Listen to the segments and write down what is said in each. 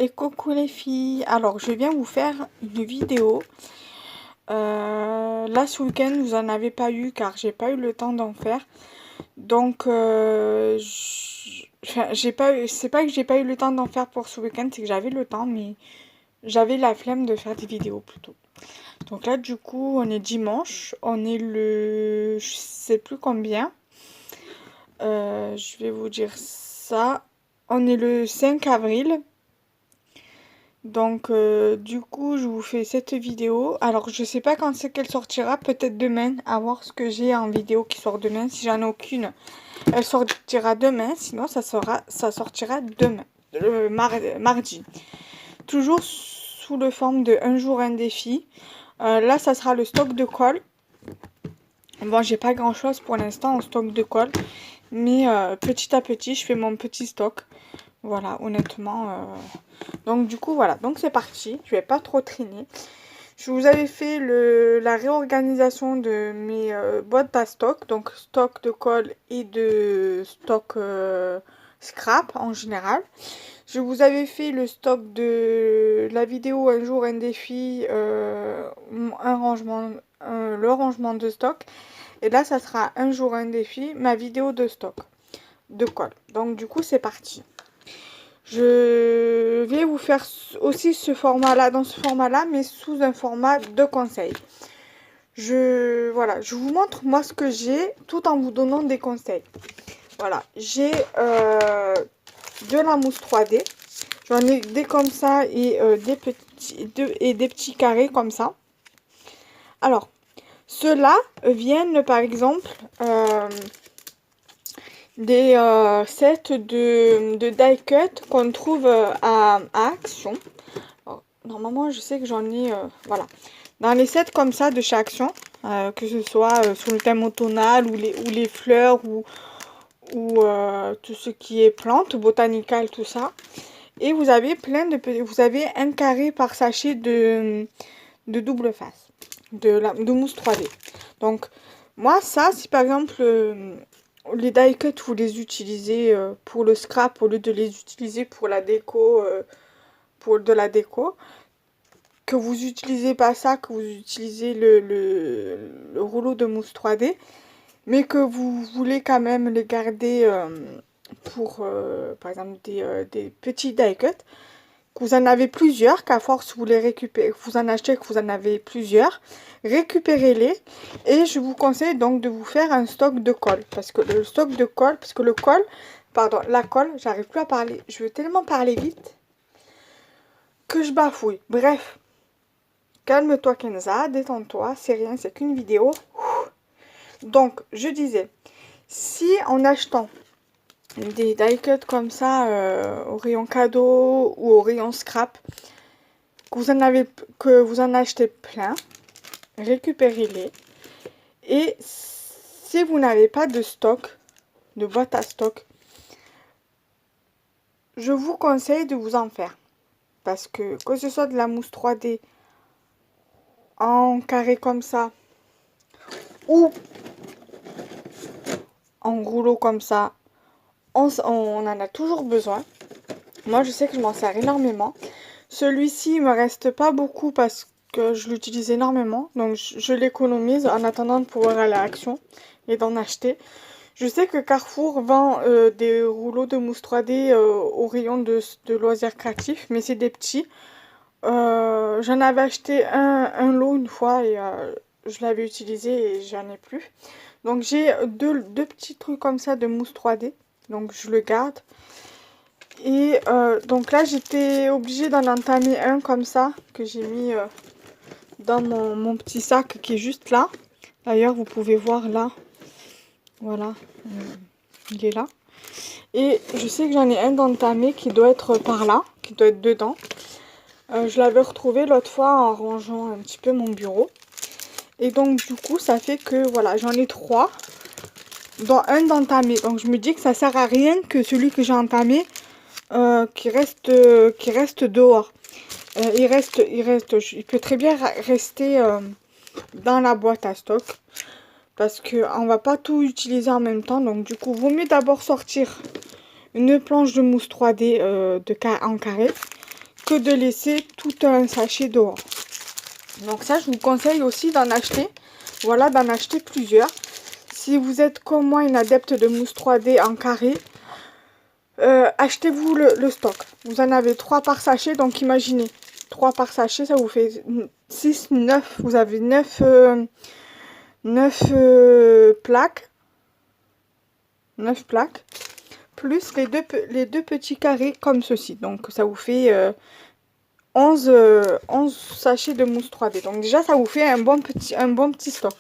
Et coucou les filles, alors je viens vous faire une vidéo. Là ce week-end vous en avez pas eu car j'ai pas eu le temps d'en faire. Donc enfin, j'ai pas eu, c'est pas que j'ai pas eu le temps d'en faire pour ce week-end, c'est que j'avais le temps mais j'avais la flemme de faire des vidéos plutôt. Donc là du coup on est dimanche, on est le je sais plus combien. Je vais vous dire ça. On est le 5 avril. Donc du coup je vous fais cette vidéo. Alors je sais pas quand c'est qu'elle sortira, peut-être demain, à voir ce que j'ai en vidéo qui sort demain. Si j'en ai aucune, elle sortira demain, sinon ça sortira demain, mardi. Toujours sous le forme de un jour un défi. Là ça sera le stock de colle. Bon j'ai pas grand chose pour l'instant en stock de colle, mais petit à petit je fais mon petit stock. Voilà, honnêtement. Donc du coup, voilà. Donc c'est parti. Je vais pas trop traîner. Je vous avais fait la réorganisation de mes boîtes à stock. Donc stock de colle et de stock scrap en général. Je vous avais fait le stock de la vidéo un jour un défi, un rangement, le rangement de stock. Et là, ça sera un jour un défi, ma vidéo de stock de colle. Donc du coup, c'est parti. Je vais vous faire aussi ce format-là, dans ce format-là, mais sous un format de conseil. Voilà, je vous montre moi ce que j'ai, tout en vous donnant des conseils. Voilà, j'ai de la mousse 3D. J'en ai des comme ça et des petits carrés comme ça. Alors, ceux-là viennent par exemple des sets de die cut qu'on trouve à Action. Alors, normalement, je sais que j'en ai, voilà. Dans les sets comme ça de chez Action, que ce soit sur le thème automnal ou les fleurs ou tout ce qui est plantes, botanicales, tout ça. Et vous avez vous avez un carré par sachet de double face, de mousse 3D. Donc, moi, ça, si par exemple, les die cut, vous les utilisez pour le scrap au lieu de les utiliser pour la déco, pour de la déco, que vous utilisez pas ça, que vous utilisez le rouleau de mousse 3D, mais que vous voulez quand même les garder pour, par exemple, des petits die cut, que vous en avez plusieurs, qu'à force vous les récupérez, vous en achetez, que vous en avez plusieurs, récupérez-les. Et je vous conseille donc de vous faire un stock de colle, parce que le stock de colle, parce que le colle, pardon, la colle, j'arrive plus à parler, je veux tellement parler vite que je bafouille. Bref, calme-toi Kenza, détends-toi, c'est rien, c'est qu'une vidéo. Donc, je disais, si en achetant des die cut comme ça au rayon cadeau ou au rayon scrap, que vous en achetez plein, récupérez-les. Et si vous n'avez pas de stock, de boîte à stock, je vous conseille de vous en faire. Parce que ce soit de la mousse 3D en carré comme ça, ou en rouleau comme ça, on en a toujours besoin. Moi, je sais que je m'en sers énormément. Celui-ci, il me reste pas beaucoup parce que je l'utilise énormément. Donc, je l'économise en attendant de pouvoir aller à Action et d'en acheter. Je sais que Carrefour vend des rouleaux de mousse 3D au rayon de loisirs créatifs, mais c'est des petits. J'en avais acheté un lot une fois et je l'avais utilisé et j'en ai plus. Donc j'ai deux petits trucs comme ça de mousse 3D, donc je le garde. Et donc là j'étais obligée d'en entamer un comme ça, que j'ai mis dans mon petit sac qui est juste là. D'ailleurs vous pouvez voir là, voilà, il est là. Et je sais que j'en ai un d'entamé qui doit être par là, qui doit être dedans. Je l'avais retrouvé l'autre fois en rangeant un petit peu mon bureau. Et donc du coup ça fait que voilà, j'en ai 3, dont un d'entamé. Donc je me dis que ça sert à rien que celui que j'ai entamé qui reste dehors. Il peut très bien rester dans la boîte à stock. Parce qu'on va pas tout utiliser en même temps. Donc du coup, vaut mieux d'abord sortir une planche de mousse 3D en carré. que de laisser tout un sachet dehors. Donc ça, je vous conseille aussi d'en acheter. Voilà, d'en acheter plusieurs. Si vous êtes comme moi une adepte de mousse 3D en carré, achetez-vous le stock. Vous en avez 3 par sachet, donc imaginez. 3 par sachet, ça vous fait 6, 9. Vous avez 9 plaques. 9 plaques. Plus les deux petits carrés comme ceci. Donc ça vous fait 11 sachets de mousse 3D. Donc déjà, ça vous fait un bon petit stock.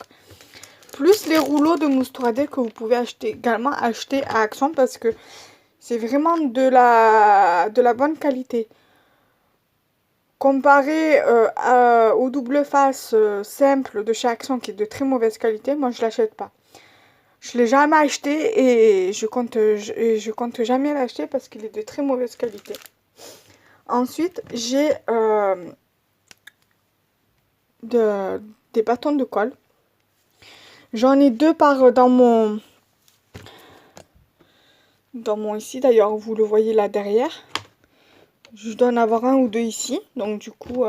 Plus les rouleaux de mousse 3D que vous pouvez également acheter à Action parce que c'est vraiment de la bonne qualité. Comparé au double face simple de chez Action qui est de très mauvaise qualité, moi je l'achète pas. Je l'ai jamais acheté et je compte jamais l'acheter parce qu'il est de très mauvaise qualité. Ensuite, j'ai des bâtons de colle. J'en ai 2 dans mon ici, d'ailleurs vous le voyez là derrière. Je dois en avoir 1 ou 2 ici, donc du coup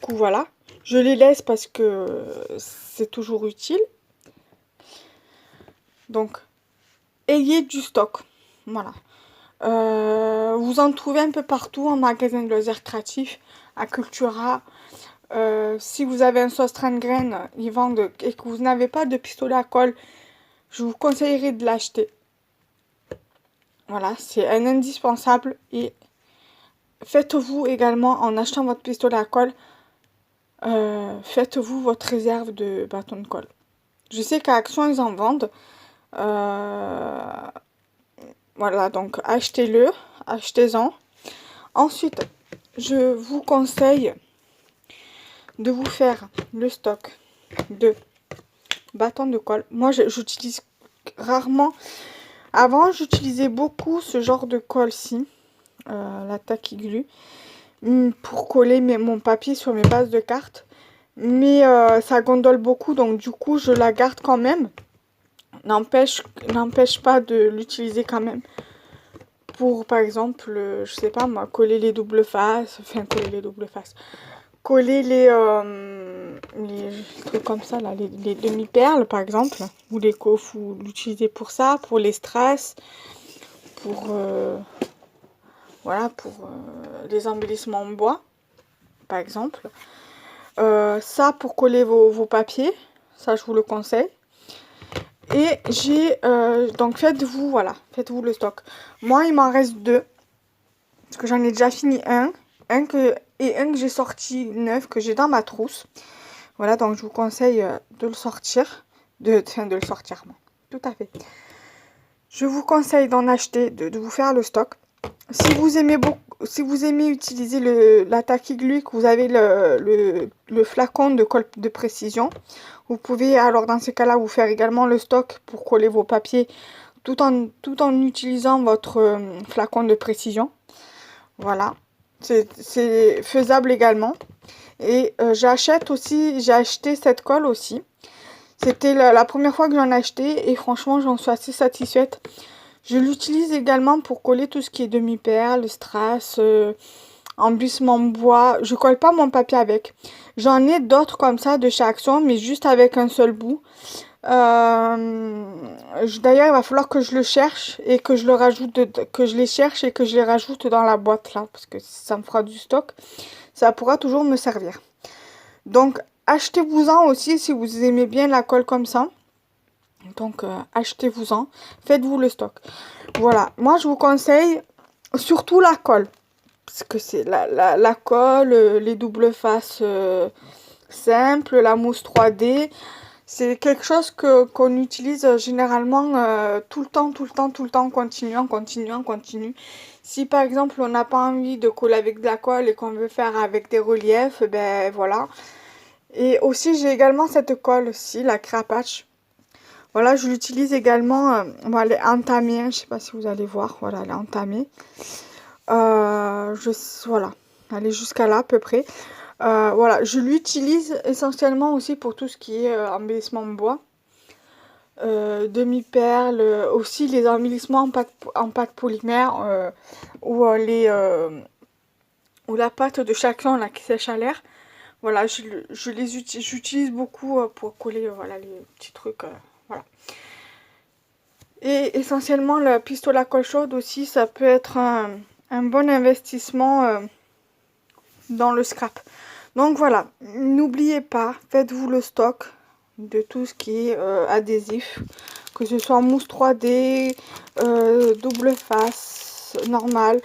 voilà. Je les laisse parce que c'est toujours utile. Donc ayez du stock, voilà. Vous en trouvez un peu partout en magasin de loisirs créatifs, à Cultura. Si vous avez un sauce graines, ils vendent, et que vous n'avez pas de pistolet à colle, je vous conseillerais de l'acheter. Voilà, c'est un indispensable. Et faites-vous également, en achetant votre pistolet à colle, faites-vous votre réserve de bâtons de colle. Je sais qu'à Action, ils en vendent. Voilà, donc achetez-en. Ensuite, je vous conseille de vous faire le stock de bâtons de colle. Moi, j'utilise rarement. Avant, j'utilisais beaucoup ce genre de colle-ci, la Tacky Glue, pour coller mon papier sur mes bases de cartes. Mais ça gondole beaucoup, donc du coup, je la garde quand même. N'empêche pas de l'utiliser quand même. Pour, par exemple, je sais pas moi, coller les doubles faces. Enfin, coller les doubles faces. Coller les trucs comme ça, là, les demi-perles, par exemple. Ou les coffres, vous l'utilisez pour ça, pour les strass. Pour, voilà, pour les embellissements en bois, par exemple. Ça, pour coller vos papiers. Ça, je vous le conseille. Et j'ai, donc faites-vous le stock. Moi, il m'en reste 2. Parce que j'en ai déjà fini un que j'ai sorti neuf, que j'ai dans ma trousse. Voilà, donc je vous conseille de le sortir. De le sortir, moi. Tout à fait. Je vous conseille d'en acheter, de vous faire le stock. Si vous aimez utiliser la Tacky Glue, que vous avez le flacon de colle de précision, vous pouvez alors dans ce cas-là vous faire également le stock pour coller vos papiers tout en utilisant votre flacon de précision. Voilà, c'est faisable également. Et j'ai acheté cette colle aussi. C'était la première fois que j'en ai acheté et franchement j'en suis assez satisfaite. Je l'utilise également pour coller tout ce qui est demi-perles, strass, emplissement bois. Je colle pas mon papier avec. J'en ai d'autres comme ça de chez Action, mais juste avec un seul bout. D'ailleurs, il va falloir que je le cherche et que je les cherche et que je les rajoute dans la boîte là, parce que ça me fera du stock. Ça pourra toujours me servir. Donc, achetez-vous-en aussi si vous aimez bien la colle comme ça. Donc, achetez-vous-en. Faites-vous le stock. Voilà. Moi, je vous conseille surtout la colle. Parce que c'est la colle, les doubles faces simples, la mousse 3D. C'est quelque chose qu'on utilise généralement tout le temps, continu. Si par exemple, on n'a pas envie de coller avec de la colle et qu'on veut faire avec des reliefs, ben voilà. Et aussi, j'ai également cette colle-ci, la Crapatch. Voilà, je l'utilise également. Elle est entamée, je sais pas si vous allez voir. Voilà, elle est entamée. Voilà, elle est jusqu'à là à peu près. Voilà, je l'utilise essentiellement aussi pour tout ce qui est embellissement en bois. Demi-perles, aussi les embellissements en pâte polymère ou ou la pâte de Chaclan là qui sèche à l'air. Voilà, j'utilise beaucoup pour coller voilà, les petits trucs. Voilà. Et essentiellement, le pistolet à colle chaude aussi, ça peut être un bon investissement dans le scrap. Donc voilà, n'oubliez pas, faites-vous le stock de tout ce qui est adhésif, que ce soit mousse 3D, double face, normal,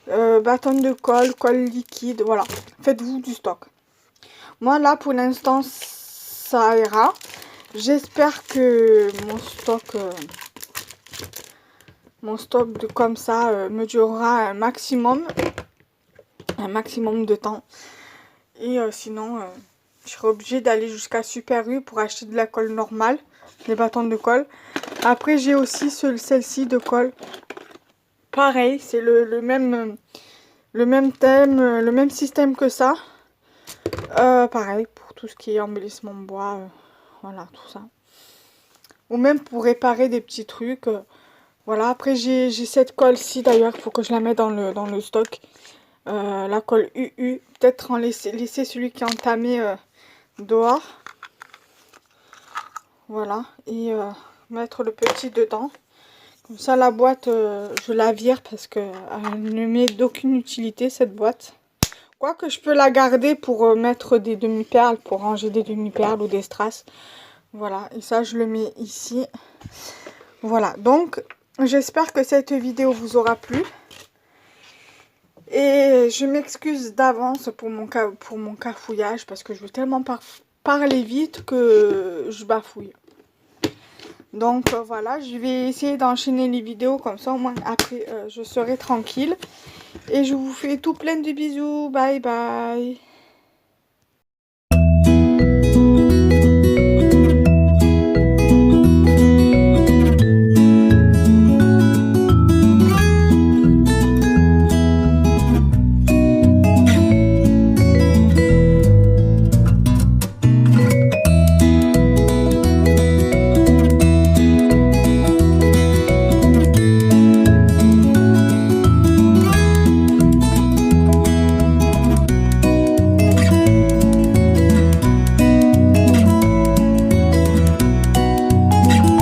bâton de colle, colle liquide, voilà. Faites-vous du stock. Moi là pour l'instant ça ira. J'espère que mon stock de comme ça me durera un maximum de temps. Et sinon je serai obligée d'aller jusqu'à Super U pour acheter de la colle normale, des bâtons de colle. Après j'ai aussi celle-ci de colle. Pareil, c'est le même thème, le même système que ça. Pareil pour tout ce qui est embellissement de bois, voilà tout ça. Ou même pour réparer des petits trucs. Voilà, après j'ai cette colle-ci d'ailleurs, il faut que je la mette dans le stock. La colle UU, peut-être en laisser celui qui est entamé dehors. Voilà, et mettre le petit dedans. Comme ça la boîte, je la vire parce qu'elle ne m'est d'aucune utilité cette boîte. Quoique je peux la garder pour mettre des demi-perles, pour ranger des demi-perles ou des strass. Voilà, et ça je le mets ici. Voilà, donc j'espère que cette vidéo vous aura plu. Et je m'excuse d'avance pour mon cafouillage parce que je veux tellement parler vite que je bafouille. Donc voilà, je vais essayer d'enchaîner les vidéos comme ça au moins après je serai tranquille. Et je vous fais tout plein de bisous. Bye bye.